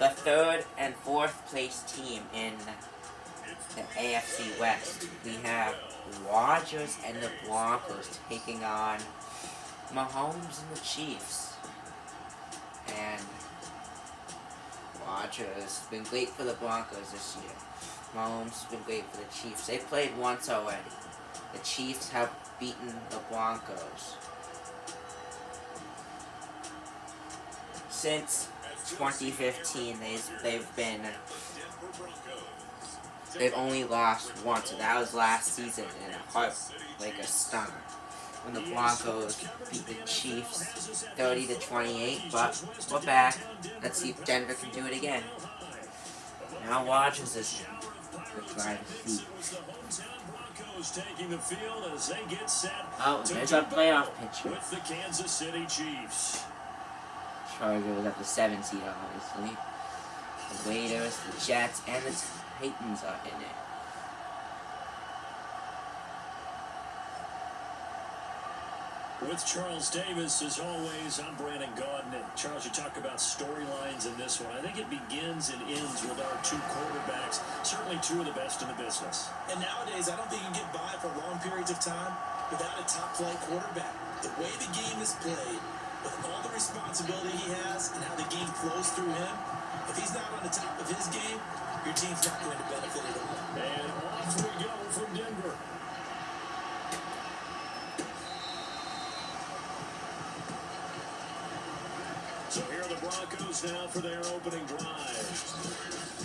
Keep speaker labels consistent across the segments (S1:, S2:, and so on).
S1: the third and fourth place team in the AFC West. We have Rodgers and the Broncos taking on Mahomes and the Chiefs. And Rodgers has been great for the Broncos this year. Mahomes has been great for the Chiefs. They played once already. The Chiefs have beaten the Broncos. Since 2015, they've only lost once, and that was last season in a heartbreaker stunner when the Broncos beat the Chiefs 30-28. But we're back. Let's see if Denver can do it again. Now Rodgers is trying to see. Oh, there's a playoff picture.
S2: With the Kansas City Chiefs.
S1: Chargers at the 7 seed, obviously. The Raiders, the Jets, and the Titans are in it.
S2: With Charles Davis, as always, I'm Brandon Gaudin. And Charles, you talk about storylines in this one. I think it begins and ends with our two quarterbacks, certainly two of the best in the business.
S3: And nowadays, I don't think you can get by for long periods of time without a top-flight quarterback. The way the game is played, with all the responsibility he has and how the game flows through him, if he's not on the top of his game, your team's not going to benefit at all.
S2: And off we go from Denver. So here are the Broncos now for their opening drive.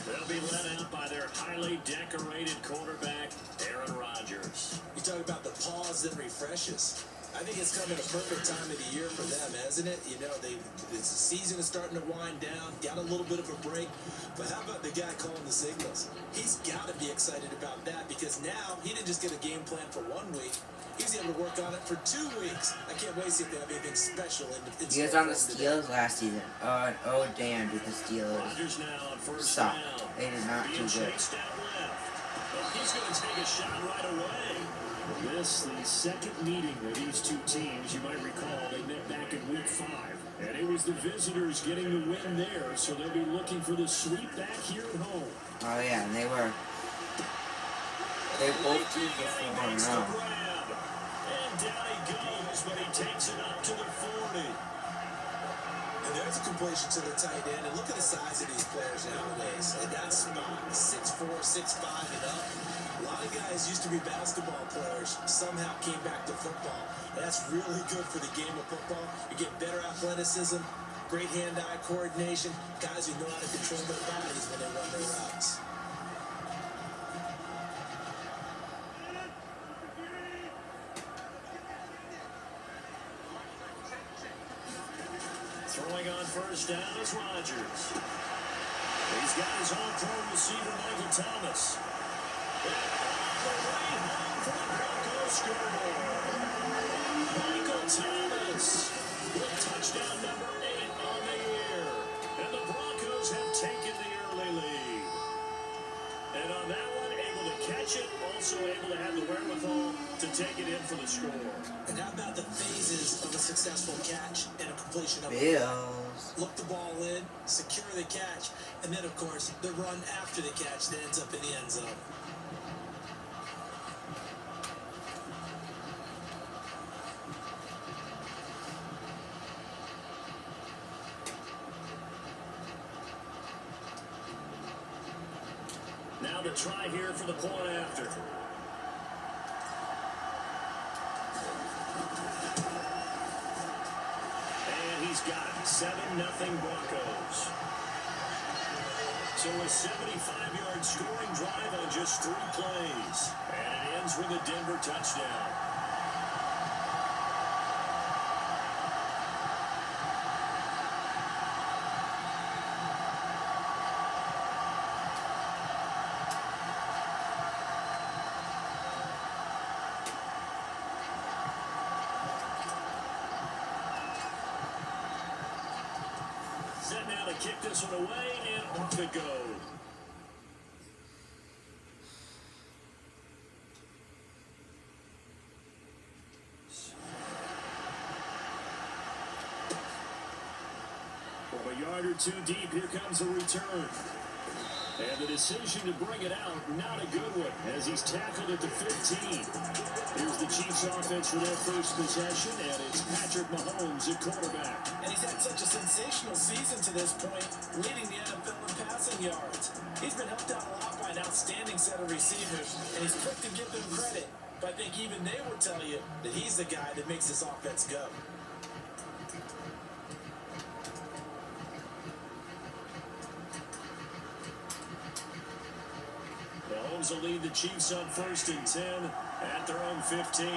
S2: They'll be led out by their highly decorated quarterback, Aaron Rodgers.
S3: You talk about the pause that refreshes. I think it's coming a perfect time of the year for them, hasn't it? You know, the season is starting to wind down, got a little bit of a break. But how about the guy calling the signals? He's got to be excited about that because now he didn't just get a game plan for 1 week. He's able to work on it for 2 weeks. I can't wait to see if they have anything special in
S1: he was on the Steelers last season. Oh damn, did the Steelers suck. They did not do good.
S2: He's going to take a shot right away. This, the second meeting of these two teams. You might recall they met back in week 5. And it was the visitors getting the win there, so they'll be looking for the sweep back here at home.
S1: Oh yeah, and they both teams were 4-0.
S2: And down he goes, but he takes it up to the 40.
S3: And there's a completion to the tight end. And look at the size of these players nowadays. And that spot, 6'4", 6'5", and up. A lot of guys used to be basketball players, somehow came back to football. And that's really good for the game of football. You get better athleticism, great hand-eye coordination, guys who know how to control their bodies when they run their routes.
S2: Throwing on first down is Rodgers. He's got his all-pro receiver, Michael Thomas. And the way home for the Broncos scoreboard. Michael Thomas with touchdown number 8 on the year. And the Broncos have taken the early lead. And on that one, able to catch it, also able to have the wherewithal to take it in for the score.
S3: And how about the phases of a successful catch and a completion of
S1: Bills.
S3: Look the ball in, secure the catch, and then, of course, the run after the catch that ends up in the end zone.
S2: Now the try here for the point after. He's got it. 7-0 Broncos. So a 75-yard scoring drive on just 3 plays. And it ends with a Denver touchdown. Set now to kick this one away, and off it goes. yard or two deep. Here comes a return. And the decision to bring it out, not a good one, as he's tackled at the 15. Here's the Chiefs offense for their first possession, and it's Patrick Mahomes at quarterback.
S3: And he's had such a sensational season to this point, leading the NFL in passing yards. He's been helped out a lot by an outstanding set of receivers, and he's quick to give them credit. But I think even they will tell you that he's the guy that makes this offense go.
S2: Mahomes will lead the Chiefs on 1st and 10 at their own 15.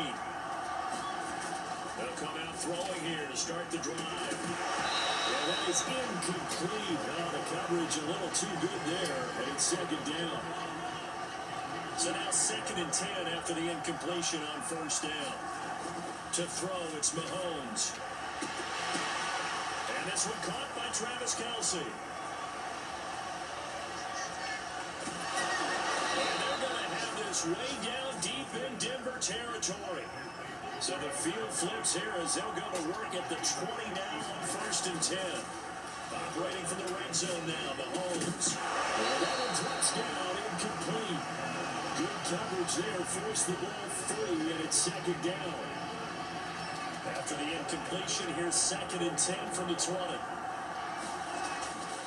S2: They'll come out throwing here to start the drive. And that is incomplete. Oh, the coverage a little too good there, and it's second down. So now 2nd and 10 after the incompletion on 1st down. To throw, it's Mahomes. And this one caught by Travis Kelce. Way down deep in Denver territory. So the field flips here as they'll go to work at the 20 now on 1st and 10. Operating from the red zone now, Mahomes. That one drops down, incomplete. Good coverage there, forced the ball free, and it's 2nd down. After the incompletion, here's 2nd and 10 from the 20.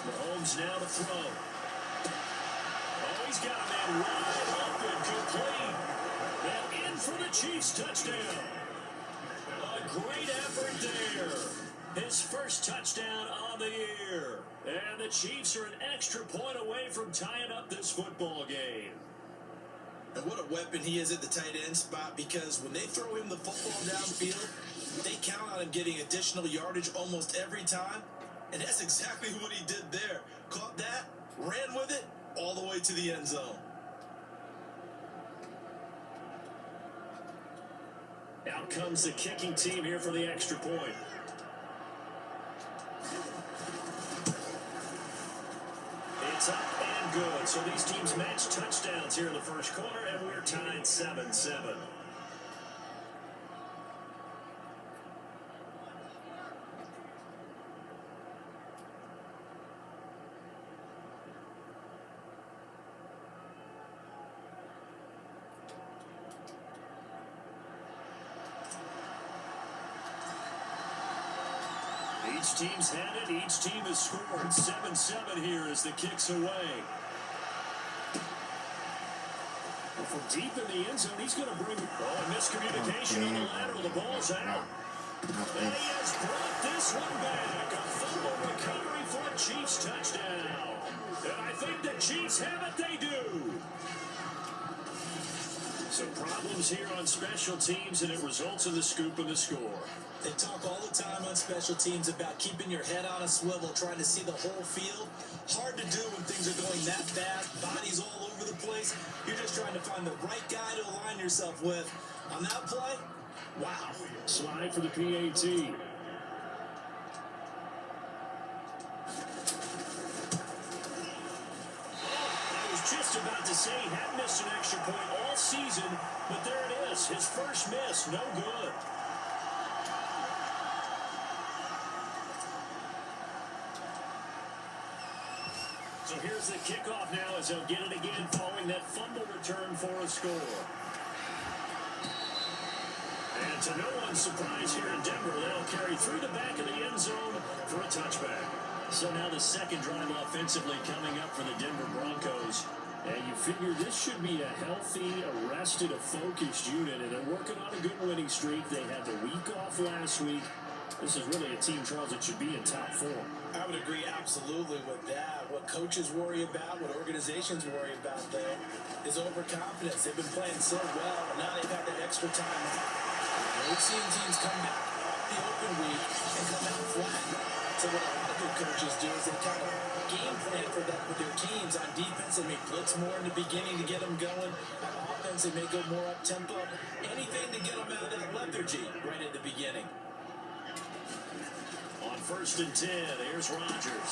S2: Mahomes now to throw. Oh, he's got a man wide open, complete. And in for the Chiefs touchdown. A great effort there. His first touchdown on the year. And the Chiefs are an extra point away from tying up this football game.
S3: And what a weapon he is at the tight end spot, because when they throw him the football downfield, they count on him getting additional yardage almost every time. And that's exactly what he did there. Caught that, ran with it, all the way to the end zone.
S2: Out comes the kicking team here for the extra point. It's up and good. So these teams match touchdowns here in the first quarter, and we're tied 7-7. Each team's had it. Each team has scored. 7-7 here as the kick's away. Well, from deep in the end zone, he's going to bring... Oh, a miscommunication on the lateral. The ball's out. And he has brought this one back. A fumble recovery for a Chiefs touchdown. And I think the Chiefs have it. They do. Some problems here on special teams, and it results in the scoop and the score.
S3: They talk all the time on special teams about keeping your head on a swivel, trying to see the whole field. Hard to do when things are going that fast, bodies all over the place. You're just trying to find the right guy to align yourself with. On that play, wow.
S2: Slide for the PAT. I was just about to say he hadn't missed an extra point all season, but there it is. His first miss, no good. So here's the kickoff now as they'll get it again following that fumble return for a score. And to no one's surprise here in Denver, they'll carry through the back of the end zone for a touchback. So now the second drive offensively coming up for the Denver Broncos. And you figure this should be a healthy, arrested, a focused unit, and they're working on a good winning streak. They had the week off last week. This is really a team, Charles, that should be in top form.
S3: I would agree absolutely with that. What coaches worry about, what organizations worry about, though, is overconfidence. They've been playing so well, and now they've had that extra time off. We've seen teams come back off the open week and come out flat. So what a lot of good coaches do is they kind of game plan for that with their teams. On defense, they may blitz more in the beginning to get them going. On offense, they may go more up-tempo. Anything to get them out of that lethargy right at the beginning.
S2: On 1st and 10, here's Rodgers.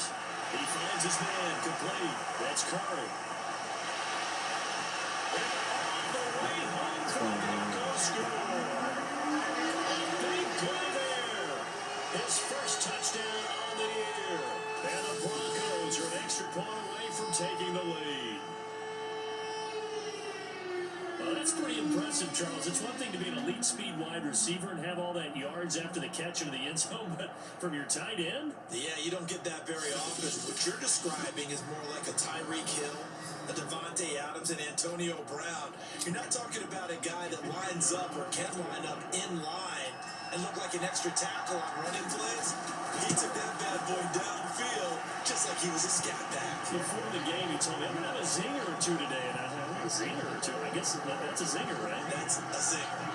S2: He finds his man complete. That's Curry. And on the way home from the Broncos score. A big play there. His first touchdown on the year. And impressive, Charles. It's one thing to be an elite speed wide receiver and have all that yards after the catch into the end zone, but from your tight end?
S3: Yeah, you don't get that very often. What you're describing is more like a Tyreek Hill, a Devontae Adams, and Antonio Brown. You're not talking about a guy that lines up or can line up in line and look like an extra tackle on running plays. He took that bad boy downfield just like he was a scat back.
S2: Before the game, he told me, I'm going to have a zinger or two today. And I thought, a zinger or two? I guess that's a zinger, right?
S3: That's a zinger.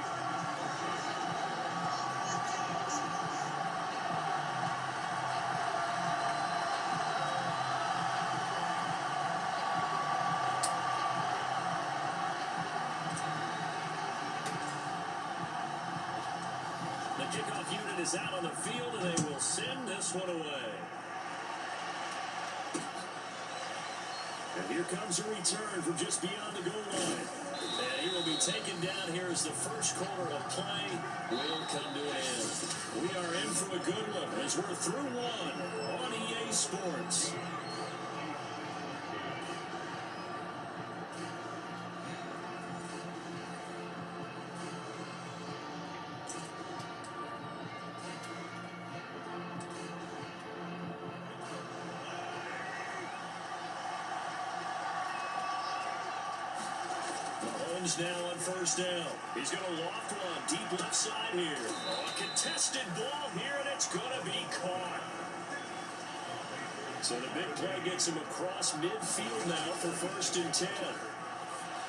S2: The kickoff unit is out on the field, and they will send this one away. And here comes a return from just beyond the goal line. And he will be taken down here as the first quarter of play will come to an end. We are in for a good one as we're through one on EA Sports. Now on first down. He's going to loft one deep left side here. Oh, a contested ball here, and it's going to be caught. So the big play gets him across midfield now for 1st and 10.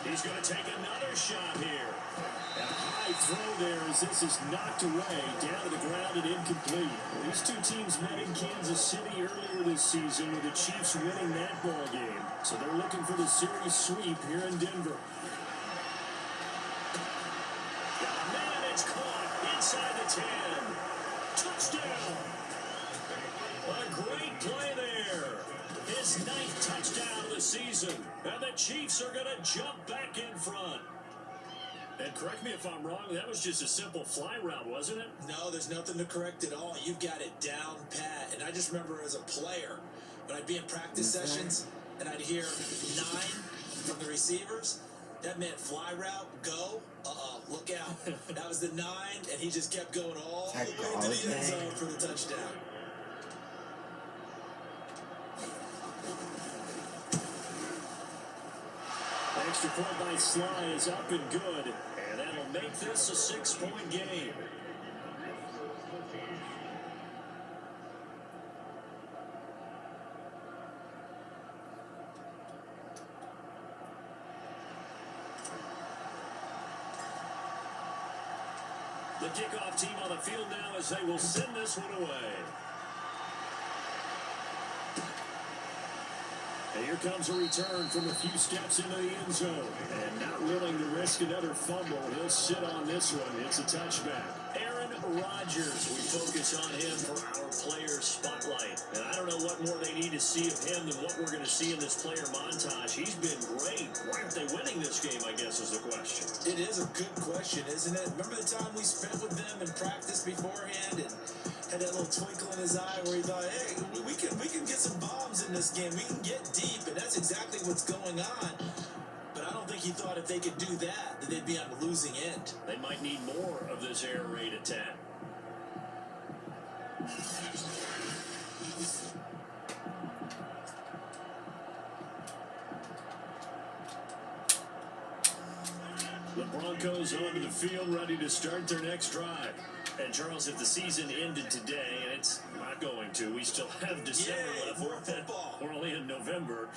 S2: He's going to take another shot here. A high throw there as this is knocked away down to the ground and incomplete. Well, these two teams met in Kansas City earlier this season with the Chiefs winning that ball game. So they're looking for the series sweep here in Denver. Inside the 10. Touchdown. A great play there. His 9th touchdown of the season. And the Chiefs are going to jump back in front. And correct me if I'm wrong, that was just a simple fly route, wasn't it?
S3: No, there's nothing to correct at all. You've got it down pat. And I just remember as a player, when I'd be in practice sessions and I'd hear 9 from the receivers, that meant fly route, go. Look out. That was the 9, and he just kept going all the way to the end zone for the touchdown.
S2: Extra point by Sly is up and good, and that'll make this a 6-point game. The kickoff team on the field now as they will send this one away. And here comes a return from a few steps into the end zone. And not willing to risk another fumble, he'll sit on this one. It's a touchback. Aaron Rodgers, we focus on him for our player spotlight. And I don't know what more they need to see of him than what we're going to see in this player montage. He's been great. Why aren't they winning this game, I guess, is the question.
S3: It is a good question, isn't it? Remember the time we spent with them in practice beforehand and had that little twinkle in his eye where he thought, hey, we can get some bombs in this game. We can get deep, and that's exactly what's going on. But I don't think he thought if they could do that they'd be on the losing end.
S2: They might need more of this air raid attack. The Broncos onto the field, ready to start their next drive. And Charles, if the season ended today, and it's not going to, we still have December left.
S3: More football.
S2: We're only in November,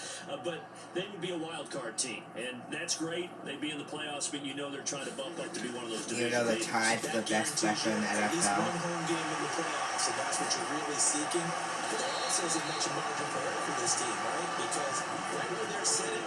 S2: but they would be a wild card team, and that's great. They'd be in the playoffs, but you know they're trying to bump up to be one of those division
S1: You know the
S2: leaders.
S1: tied for the best record in the
S3: At least
S1: NFL.
S3: one home game in the playoffs, and that's what you're really seeking. But there also isn't much margin for error for this team, right? Because right where they're sitting,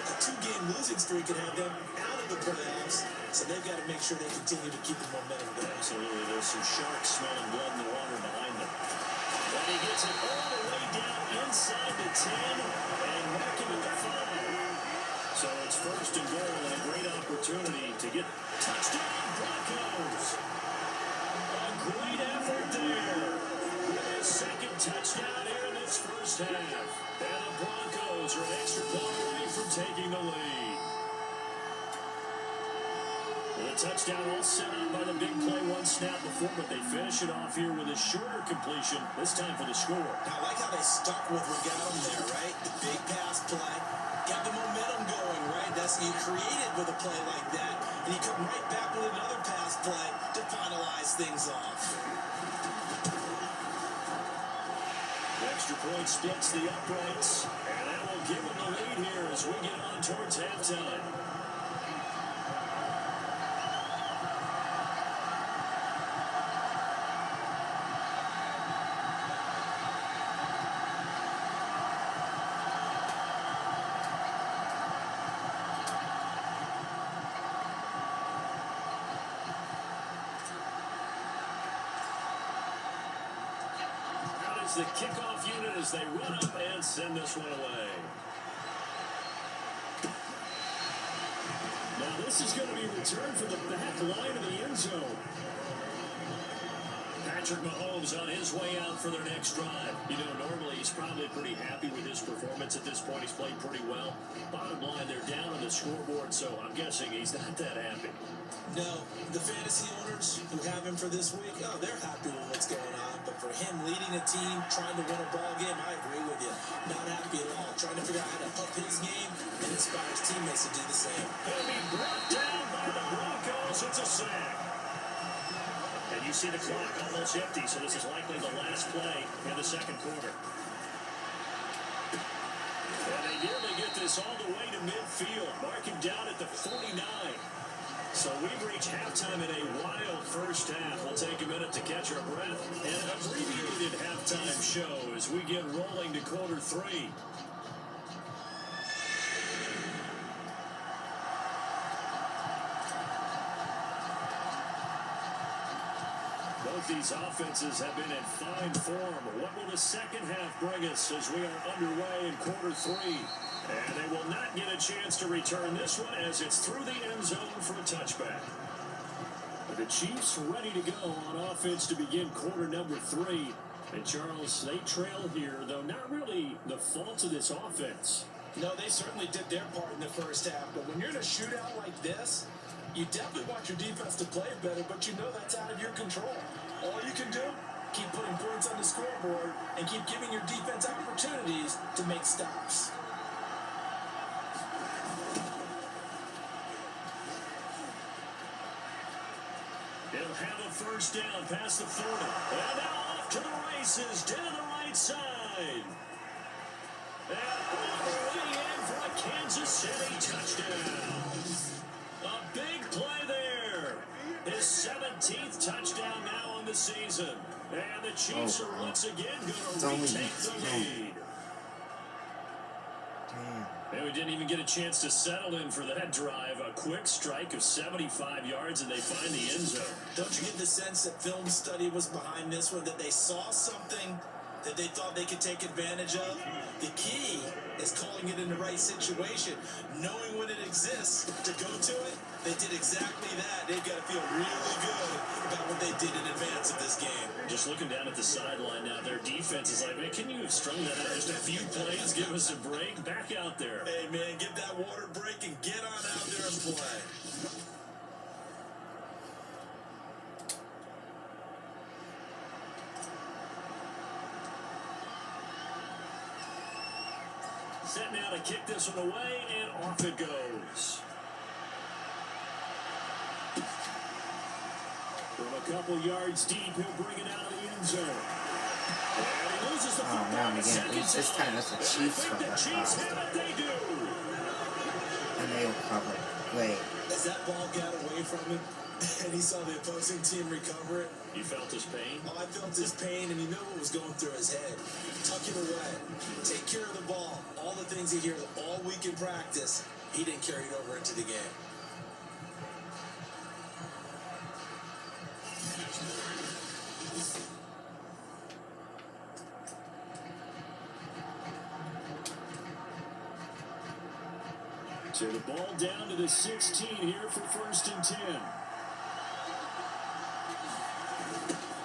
S3: a 2-game losing streak could have them out of the playoffs. So they've got to make sure they continue to keep the momentum going.
S2: Absolutely. There's some sharks smelling blood in the water behind them. And he gets it all the way down inside the 10 and back into the 5. So it's 1st and goal and a great opportunity to get touchdown Broncos. A great effort there. His 2nd touchdown here in this first half. And the Broncos are an extra point away from taking the lead. a touchdown all set up by the big play one snap before, but they finish it off here with a shorter completion, this time for the score.
S3: Now, I like how they stuck with what got them there, right? The big pass play. Got the momentum going, right? That's you created with a play like that, and you come right back with another pass play to finalize things off.
S2: The extra point splits the uprights, and that will give them the lead here as we get on towards halftime. The kickoff unit as they run up and send this one away. Now this is going to be returned from the back line of the end zone. Patrick Mahomes on his way out for their next drive. You know, normally he's probably pretty happy with his performance at this point. He's played pretty well. Bottom line, they're down on the scoreboard, so I'm guessing he's not that happy.
S3: No, the fantasy owners who have him for this week, oh, they're happy with what's going on. But for him leading a team, trying to win a ball game, I agree with you. Not happy at all. Trying to figure out how to up his game and inspire his teammates to do the same.
S2: He'll be brought down by the Broncos. It's a sack. And you see the clock almost empty, so this is likely the last play in the second quarter. And they nearly get this all the way to midfield. Mark him down at the 49. So we've reached halftime in a wild first half. We'll take a minute to catch our breath. An abbreviated halftime show as we get rolling to quarter three. Both these offenses have been in fine form. What will the second half bring us as we are underway in quarter three? And they will not get a chance to return this one as it's through the end zone for a touchback. The Chiefs ready to go on offense to begin quarter number three. And Charles, they trail here, though not really the fault of this offense.
S3: No, they certainly did their part in the first half. But when you're in a shootout like this, you definitely want your defense to play better, but you know that's out of your control. All you can do, keep putting points on the scoreboard and keep giving your defense opportunities to make stops.
S2: He'll have a first down past the 40. And now off to the races down the right side. And all the way in for a Kansas City touchdown. A big play there. His 17th touchdown now on the season. And the Chiefs are once again going to retake the lead. And we didn't even get a chance to settle in for that drive. A quick strike of 75 yards, and they find the end zone.
S3: Don't you get the sense that film study was behind this one, that they saw something that they thought they could take advantage of? The key is calling it in the right situation, knowing when it exists to go to it. They did exactly that. They've got to feel really good about what they did in advance of this game.
S2: Just looking down at the sideline now, their defense is like, man, can you have strung that out just a few plays? Give us a break. Back out there.
S3: Hey, man, give that water break and get on out there and play.
S2: Set now to kick this one away, and off it goes. From a couple yards deep, he'll bring it out of the end zone. And he loses the football.
S1: Now and again, it's this time it's the Chiefs from the
S2: They do.
S1: and they will cover. Wait.
S3: As that ball got away from him, and he saw the opposing team recover it.
S2: You felt his pain?
S3: Oh, I felt his pain, and he knew what was going through his head. Tuck it away. Take care of the ball. All the things he hears all week in practice, he didn't carry it over into the game.
S2: So the ball down to the 16 here for 1st and 10.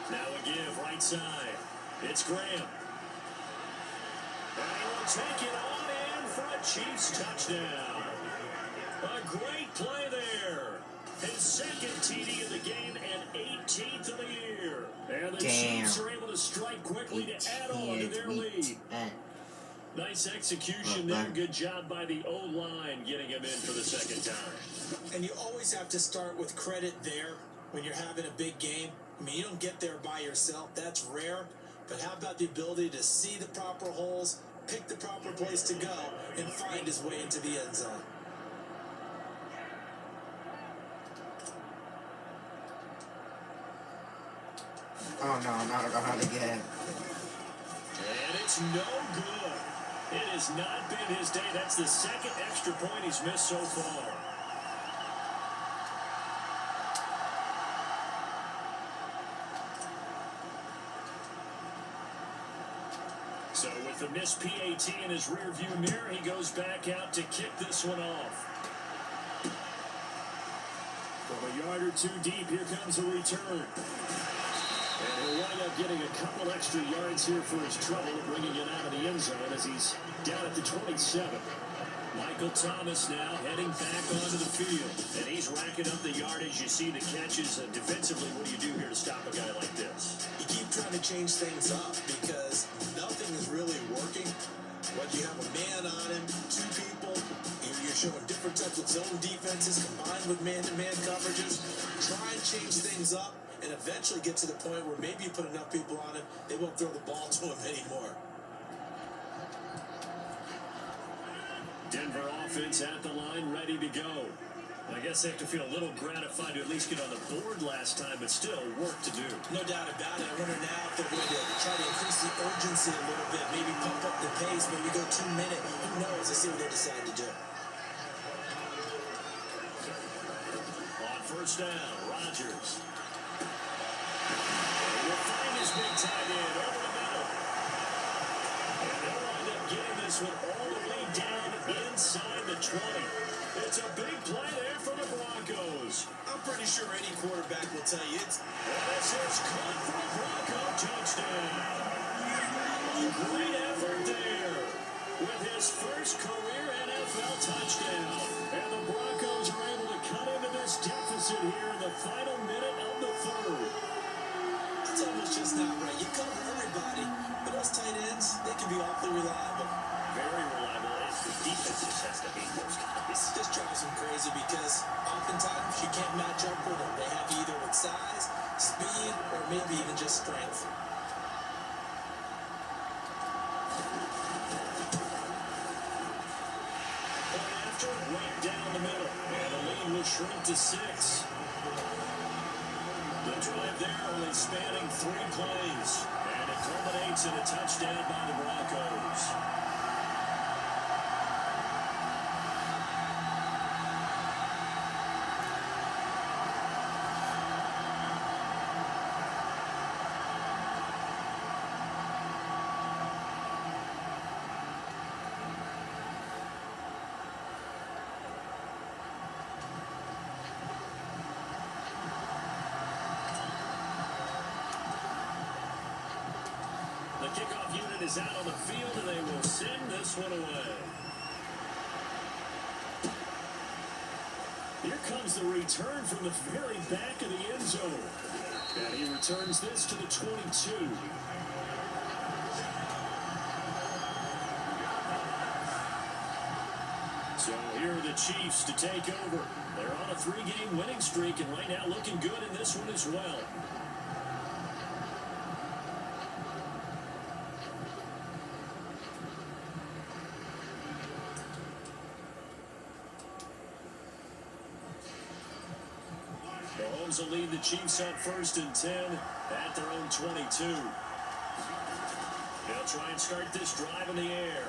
S2: Now a give, right side. It's Graham. And he will take it on in for a Chiefs touchdown. A great play there. His second TD of the game and 18th of the year. And the
S1: Damn.
S2: Chiefs are able to strike quickly to add on to their lead. Nice execution there. Good job by the O-line getting him in for the second time.
S3: And you always have to start with credit there when you're having a big game. I mean, you don't get there by yourself. That's rare. But how about the ability to see the proper holes, pick the proper place to go, and find his way into the end zone?
S1: Oh no, not again.
S2: And it's no good. It has not been his day. That's the second extra point he's missed so far. So with the missed PAT in his rearview mirror, he goes back out to kick this one off. From a yard or two deep, here comes a return. And he'll wind up getting a couple extra yards here for his trouble, bringing it out of the end zone as he's down at the 27. Michael Thomas now heading back onto the field. And he's racking up the yardage. You see the catches. Defensively, what do you do here to stop a guy like this?
S3: You keep trying to change things up because nothing is really working. Whether you have a man on him, two people, you're showing different types of zone defenses combined with man-to-man coverages. Try and change things up and eventually get to the point where maybe you put enough people on him, they won't throw the ball to him anymore.
S2: Denver offense at the line, ready to go. I guess they have to feel a little gratified to at least get on the board last time, but still work to do.
S3: No doubt about it. I wonder now if they're going to try to increase the urgency a little bit, maybe pump up the pace, maybe go 2 minutes. Who knows? Let's see what they decide to do.
S2: On first down, Rodgers. Will find his big tight end over the middle. And they'll wind up getting this one all the way down inside the 20. It's a big play there for the Broncos.
S3: I'm pretty sure any quarterback will tell you it's...
S2: This is caught for a Bronco touchdown. Great effort there with his first career NFL touchdown. And the Broncos are able to cut into this deficit here in the final minute of the third.
S3: It's almost just not right. You cover everybody, but those tight ends, they can be awfully reliable.
S2: Very reliable. The defense just has to beat those guys.
S3: This drives them crazy because oftentimes you can't match up with them. They have either with size, speed, or maybe even just strength.
S2: Point after, right down the middle. And the lead will shrink to 6. The drive there only spanning 3 plays. And it culminates in a touchdown by the Broncos. The kickoff unit is out on the field, and they will send this one away. Here comes the return from the very back of the end zone. And he returns this to the 22. So here are the Chiefs to take over. They're on a 3-game winning streak, and right now looking good in this one as well. Mahomes will lead the Chiefs up 1st and 10 at their own 22. They'll try and start this drive in the air.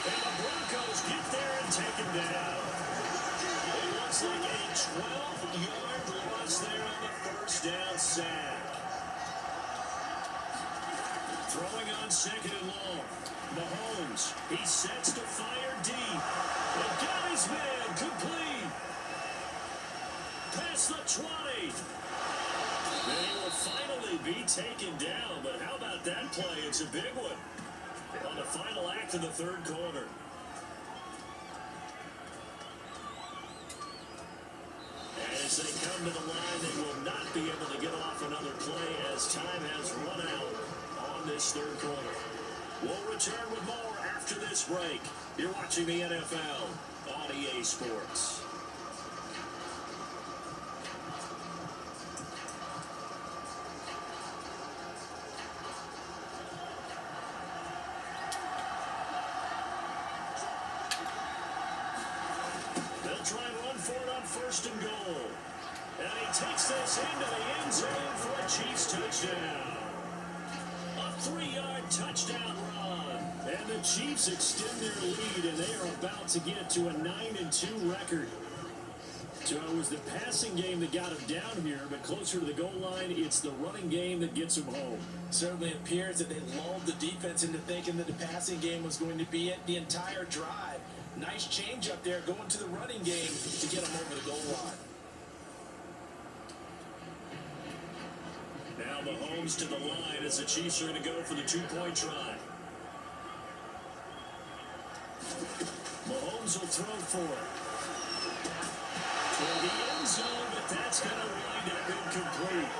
S2: And the Broncos get there and take him down. It looks like a 12-yard loss there on the first down sack. Throwing on 2nd and long. Mahomes, he sets to fire deep. And got his man complete. Past the 20. And he will finally be taken down. But how about that play? It's a big one. On the final act of the third quarter. As they come to the line, they will not be able to get off another play as time has run out on this third quarter. We'll return with more after this break. You're watching the NFL on EA Sports. They'll try and run for it on first and goal. And he takes this into the end zone for a Chiefs touchdown. A 3-yard touchdown run. And the Chiefs extend their lead, and they are about to get to a 9-2 record. So it was the passing game that got him down here, but closer to the goal line, it's the running game that gets him home.
S3: Certainly appears that they lulled the defense into thinking that the passing game was going to be it the entire drive. Nice change up there going to the running game to get him over the goal line.
S2: Now Mahomes to the line as the Chiefs are going to go for the two-point try. Mahomes will throw for it. For the end zone, but that's going to wind up incomplete.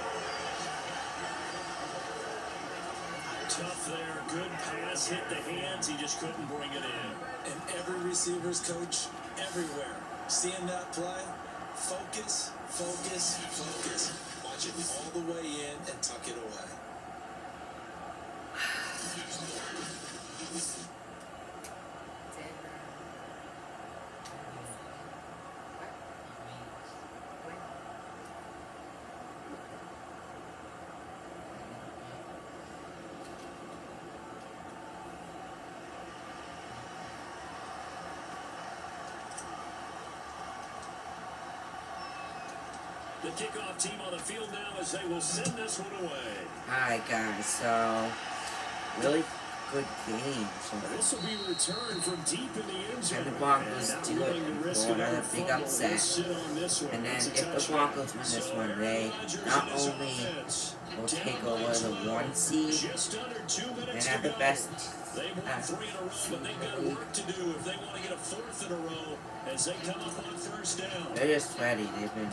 S2: Tough there. Good pass. Hit the hands. He just couldn't bring it in.
S3: And every receiver's coach everywhere. Seeing that play, focus, focus, focus. Watch it all the way in and tuck it away.
S2: The kickoff team on the field now as they will send this one away.
S1: Alright guys, so really good game.
S2: This will be returned from deep in the end zone.
S1: And the Broncos do it and pull another big upset. And then if the Broncos win this one, they not only will take over the 1 seed, and have the best
S2: They've won 3 in a row, but they've got work to do if they want to get a 4th in a row as they come up on first down.
S1: They're just ready. They've been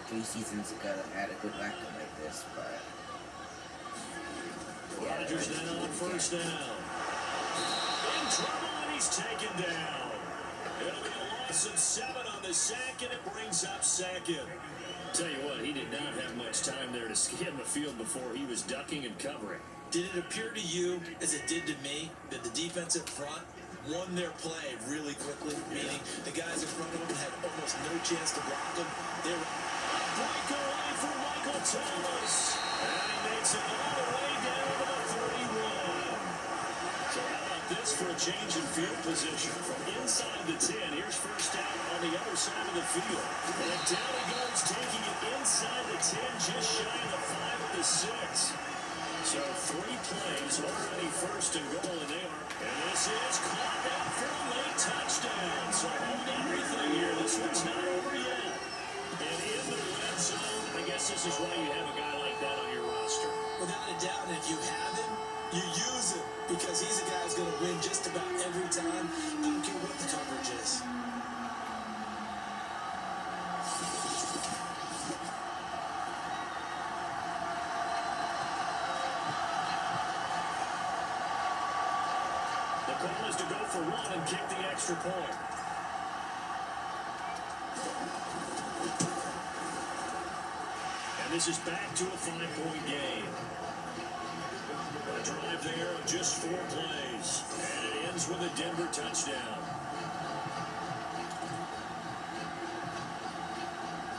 S1: 3 seasons ago had a good record like this, but yeah,
S2: Rodgers now on first down. In trouble, and he's taken down. It'll be a loss of 7 on the sack, and it brings up second. Tell you what, he did not have much time there to scan the field before he was ducking and covering.
S3: Did it appear to you, as it did to me, that the defensive front won their play really quickly? Meaning the guys in front of them had almost no chance to block them. They were
S2: Breakaway for Michael Thomas. And he makes it all the way down to the 31. So how about this for a change in field position? From inside the 10, here's first down on the other side of the field. And down he goes, taking it inside the 10, just shy of the 5 at the 6. So 3 plays, already first and goal, and they are. And this is caught out for a late touchdown. So hold everything here. This one's not over yet. And in the red zone, I guess this is why you have a guy like that on your roster.
S3: without a doubt, and if you have him, you use him because he's a guy who's going to win just about every time. I don't care what the coverage is.
S2: The call is to go for 1 and kick the extra point. And this is back to a 5-point game. A drive there of just 4 plays. And it ends with a Denver touchdown.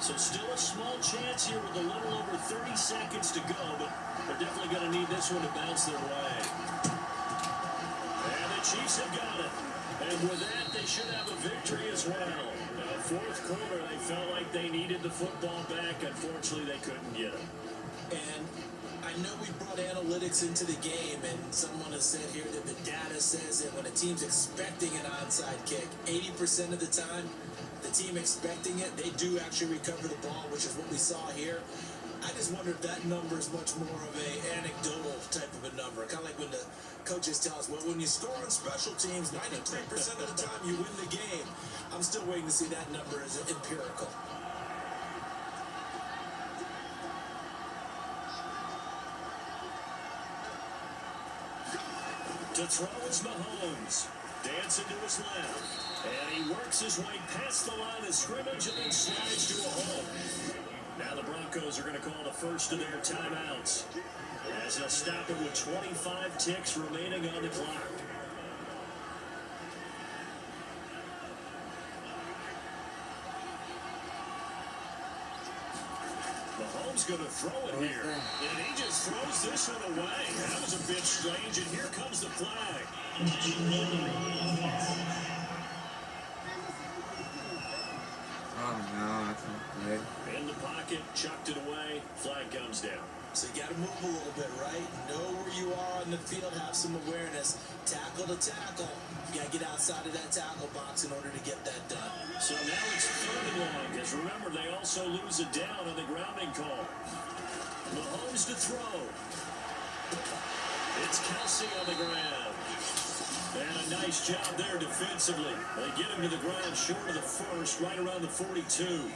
S2: So still a small chance here with a little over 30 seconds to go, but they're definitely going to need this one to bounce their way. And the Chiefs have got it. And with that, they should have a victory as well. Fourth quarter, they felt like they needed the football back. Unfortunately, they couldn't get it.
S3: And I know we brought analytics into the game, and someone has said here that the data says that when a team's expecting an onside kick, 80% of the time, the team expecting it, they do actually recover the ball, which is what we saw here. I just wonder if that number is much more of a anecdotal type of a number. Kind of like when the coaches tell us, well, when you score on special teams, 93% of the time you win the game. I'm still waiting to see that number as empirical.
S2: To throw is Mahomes. Dancing to his left. And he works his way past the line of scrimmage and then slides to a hole. Now the Broncos are going to call the first of their timeouts, as they'll stop it with 25 ticks remaining on the clock. Mahomes going to throw it here, and he just throws this one away. That was a bit strange, and here comes the flag.
S1: Oh no, that's not good.
S2: In the pocket, chucked it away, flag comes down.
S3: So you got to move a little bit, right? Know where you are on the field, have some awareness. Tackle to tackle. You got to get outside of that tackle box in order to get that done.
S2: So now it's 3rd and long, because remember, they also lose it down on the grounding call. Mahomes to throw. It's Kelsey on the ground. And a nice job there defensively. They get him to the ground short of the first, right around the 42.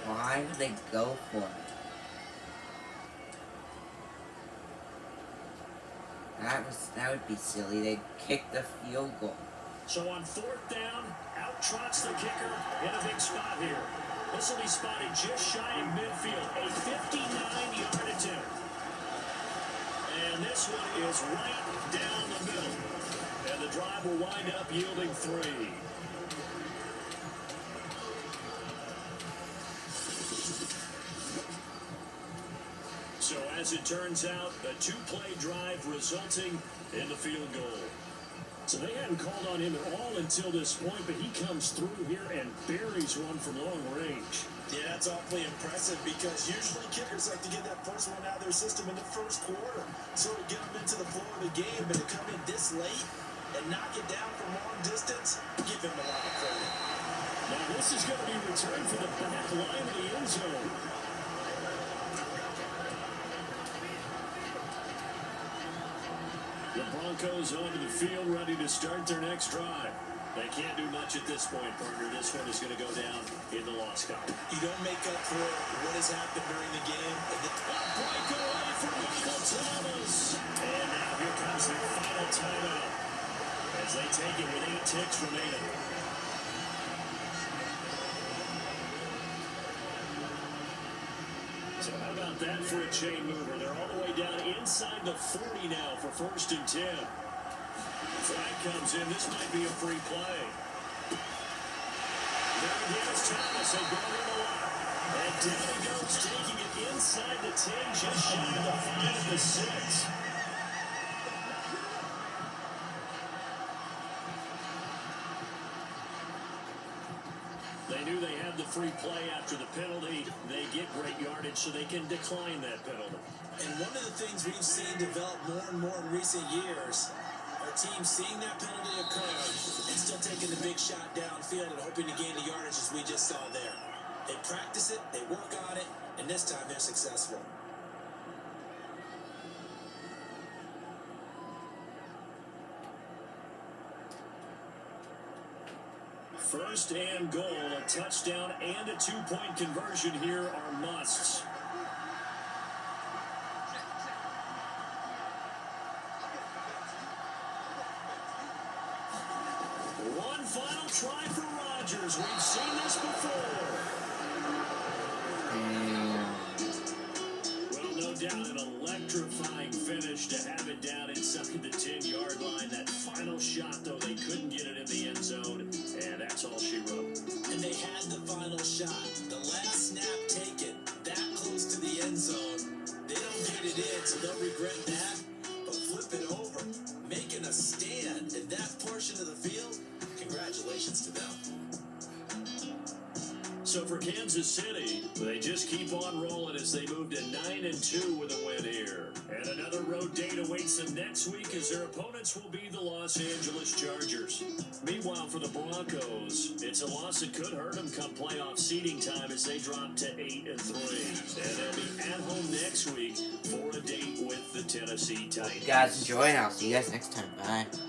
S1: Why would they go for it? That would be silly. They'd kick the field goal.
S2: So on 4th down, out trots the kicker in a big spot here. This will be spotted just shy of midfield. A 59-yard attempt. And this one is right down the middle. And the drive will wind up yielding 3. So as it turns out, a 2-play drive resulting in the field goal. So they hadn't called on him at all until this point, but he comes through here and buries one from long range.
S3: Yeah, that's awfully impressive because usually kickers like to get that first one out of their system in the first quarter, sort of get them into the flow of the game, but to come in this late and knock it down from long distance, give him a lot of credit.
S2: Now this is going to be returned for the back line of the end zone. The Broncos onto the field, ready to start their next drive. They can't do much at this point, partner. This one is going to go down in the loss column.
S3: You don't make up for what has happened during the game.
S2: Breakaway for Michael Thomas. And now here comes their final timeout as they take it with 8 ticks remaining. So how about that for a chain mover? They're all the way down inside the 40 now for 1st and 10. Flag comes in. This might be a free play. There again is Thomas. They go in a lot. And down he goes, taking it inside the 10, just shy of the 5 of the 6. They knew they had the free play after the penalty. They get great yardage, so they can decline that penalty.
S3: And one of the things we've seen develop more and more in recent years, our team seeing that penalty occur and still taking the big shot downfield and hoping to gain the yardage as we just saw there. They practice it, they work on it, and this time they're successful.
S2: First and goal, a touchdown and a 2-point conversion here are musts. One final try for Rodgers. We've seen this before. Well, no doubt an electrifying finish to have it down inside the 10-yard line. That final shot, though, they couldn't get it in the end zone, and that's all she wrote.
S3: And they had the final shot. The last snap taken that close to the end zone. They don't get it in, so they'll regret that. But flip it over, making a stand in that portion of the field, congratulations to them.
S2: So for Kansas City, they just keep on rolling as they move to 9-2 with a win here. And another road date awaits them next week as their opponents will be the Los Angeles Chargers. Meanwhile, for the Broncos, it's a loss that could hurt them come playoff seeding time as they drop to 8-3. And they'll be at home next week for a date with the Tennessee Titans.
S1: You guys enjoy, and I'll see you guys next time. Bye.